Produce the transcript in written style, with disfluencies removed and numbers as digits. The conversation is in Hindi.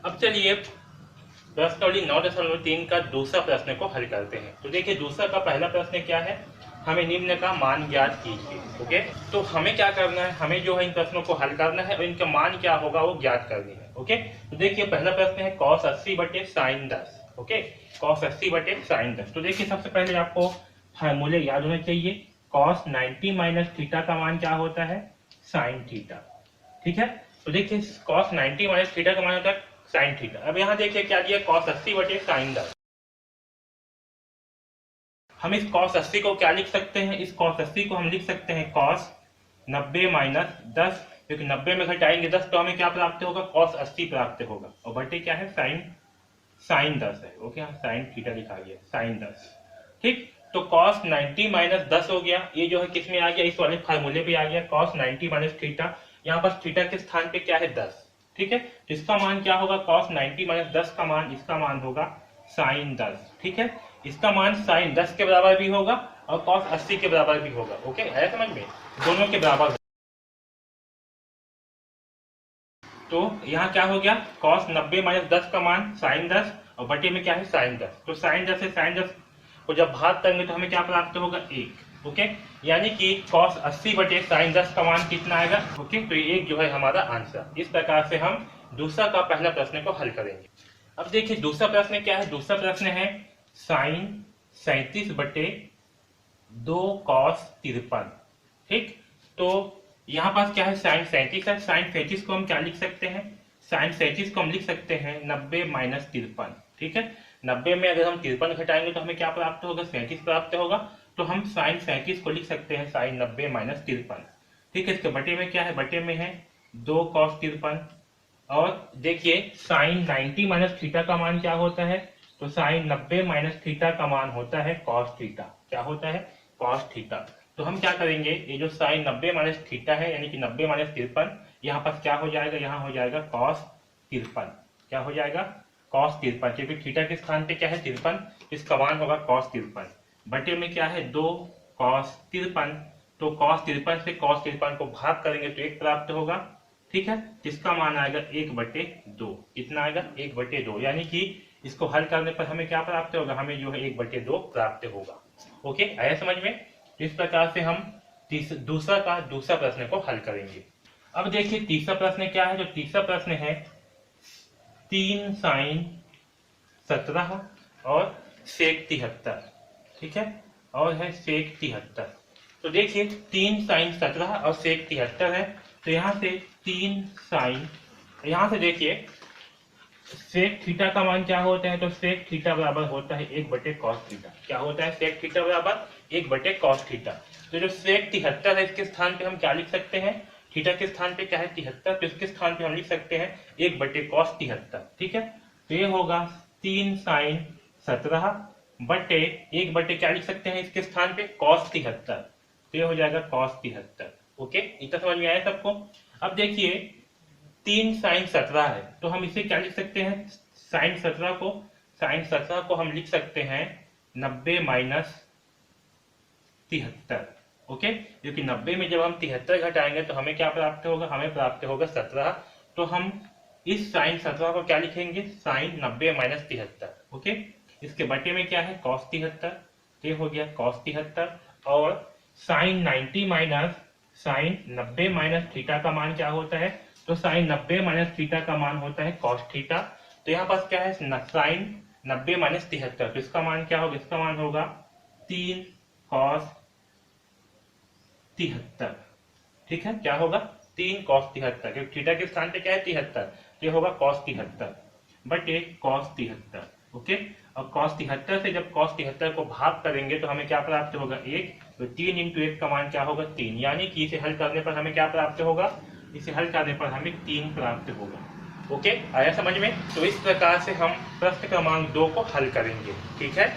अब चलिए प्रश्नावली 9.3 का दूसरा प्रश्न को हल करते हैं। तो देखिए दूसरा का पहला प्रश्न क्या है, हमें निम्न का मान ज्ञात कीजिए। ओके, तो हमें क्या करना है, हमें जो है इन प्रश्नों को हल करना है और इनका मान क्या होगा वो ज्ञात करनी है। ओके, तो देखिए पहला प्रश्न है cos 80 बटे साइन 10। ओके, cos 80 बटे साइन 10। तो देखिए सबसे पहले आपको फार्मूले याद होना चाहिए। cos 90 माइनस थीटा का मान क्या होता है, साइन थीटा। ठीक है, तो देखिए cos 90 माइनस थीटा का मान होता है साइन थीटा। अब यहाँ देखिए क्या दिया, cos 80 बटे साइन 10। हम इस cos 80 को क्या लिख सकते हैं, इस cos 80 को हम लिख सकते हैं cos 90 माइनस 10, क्योंकि 90 में घटाएंगे 10 तो हमें क्या प्राप्त होगा, cos 80 प्राप्त होगा। और बटे क्या है, साइन 10 है। ओके, हम साइन थीटा लिखा गया, साइन 10। ठीक, तो cos 90 माइनस 10 हो गया, ये जो है किस में आ गया, इस वाले फार्मूले पे आ गया। cos 90 माइनस थीटा, यहाँ पर थीटा के स्थान पे क्या है, 10। ठीक है, तो इसका मान क्या होगा, cos 90 माइनस 10 का मान, इसका मान होगा साइन 10। ठीक है, इसका मान साइन 10 के बराबर भी होगा और cos 80 के बराबर भी होगा। ओके, आया समझ में, दोनों के बराबर। तो यहाँ क्या हो गया, cos 90 माइनस 10 का मान साइन 10 और बटे में क्या है, साइन 10। तो साइन 10 से साइन 10 को जब भाग करेंगे तो हमें क्या प्राप्त होगा, 1। ओके, यानी कि cos 80 बटे साइन 10 का मान कितना आएगा। ओके, तो ये 1 जो है हमारा आंसर। इस प्रकार से हम दूसरा का पहला प्रश्न को हल करेंगे। अब देखिए दूसरा प्रश्न क्या है, दूसरा प्रश्न है साइन 37 बटे 2 cos 53। ठीक, तो यहाँ पास क्या है, साइन 37 है। साइन 37 को हम क्या लिख सकते हैं, साइन 37 को हम लिख सकते हैं 90 माइनस 53। ठीक है, 90 में अगर हम 53 घटाएंगे तो हमें क्या प्राप्त होगा, 37 प्राप्त होगा। तो हम साइन 37 को लिख सकते हैं साइन 90 माइनस 53। ठीक है, इसके बटे में क्या है, बटे में है 2 cos 53। और देखिए साइन 90 माइनस थीटा का मान क्या होता है, तो साइन 90 माइनस थीटा का मान होता है cos थीटा। क्या होता है, cos थीटा। तो हम क्या करेंगे, ये जो साइन 90 माइनस थीटा है यानी कि 90 माइनस 53, यहाँ पर क्या हो जाएगा, यहाँ हो जाएगा cos 53। क्या हो जाएगा, cos 53, क्योंकि थीटा के स्थान पे क्या है 53, इसका मान होगा cos 53। बटे में क्या है 2 cos 53, तो cos 53 से cos 53 को भाग करेंगे तो 1 प्राप्त होगा। ठीक है, जिसका मान आएगा 1/2। कितना आएगा, 1/2, यानी कि इसको हल करने पर हमें क्या प्राप्त होगा, हमें जो है 1/2 प्राप्त होगा। ओके, आया समझ में। इस प्रकार से हम दूसरा प्रश्न को हल करेंगे। अब देखिए तीसरा प्रश्न क्या है, जो तीसरा प्रश्न है 3 साइन 17 और सेक 73। ठीक है, और है सेक 73। तो देखिए 3 साइन 17 और सेक 73 है। तो यहाँ से 3 साइन, यहाँ से देखिए सेक थीटा का मान क्या होता है, तो सेक थीटा बराबर होता है 1/cos थीटा। क्या होता है, सेक थीटा बराबर 1/cos थीटा। तो जो सेक 73 है इसके स्थान पे हम क्या लिख सकते हैं, थीटा के स्थान पे क्या है 73, तो इसके स्थान पे हम लिख सकते हैं 1/cos 73। ठीक है, तो ये होगा 3 साइन 17 बटे 1 क्या लिख सकते हैं इसके स्थान पे cos 73, तो ये हो जाएगा cos 73। ओके, इतना समझ में आया सबको। अब देखिए 3 साइन 17 है, तो हम इसे क्या लिख सकते हैं, साइन 17 को हम लिख सकते हैं 90 माइनस 73। ओके, क्योंकि 90 में जब हम 73 घटाएंगे तो हमें क्या प्राप्त होगा, हमें प्राप्त होगा 17। तो हम इस साइन 17 को क्या लिखेंगे, साइन 90 माइनस 73। ओके, इसके बटे में क्या है cos 73, ये हो गया cos 73। और sine 90 minus sine 90 minus theta का मान क्या होता है, तो साइन 90 माइनस थीटा का मान होता है cos थीटा। तो यहाँ पास क्या है, साइन 90 माइनस 73, तो इसका मान क्या होगा, इसका मान होगा 3 cos 73। ठीक है, क्या होगा 3 cos 73, क्योंकि थीटा के स्थान पे क्या है 73, ये होगा cos 73 बटे cos 73। ओके, और cos 73 से जब cos 73 को भाग करेंगे तो हमें क्या प्राप्त होगा, 1। तो 3 × 1 का मान क्या होगा, 3, यानी कि इसे हल करने पर हमें क्या प्राप्त होगा, इसे हल करने पर हमें 3 प्राप्त होगा। ओके, आया समझ में। तो इस प्रकार से हम प्रश्न क्रमांक 2 को हल करेंगे। ठीक है।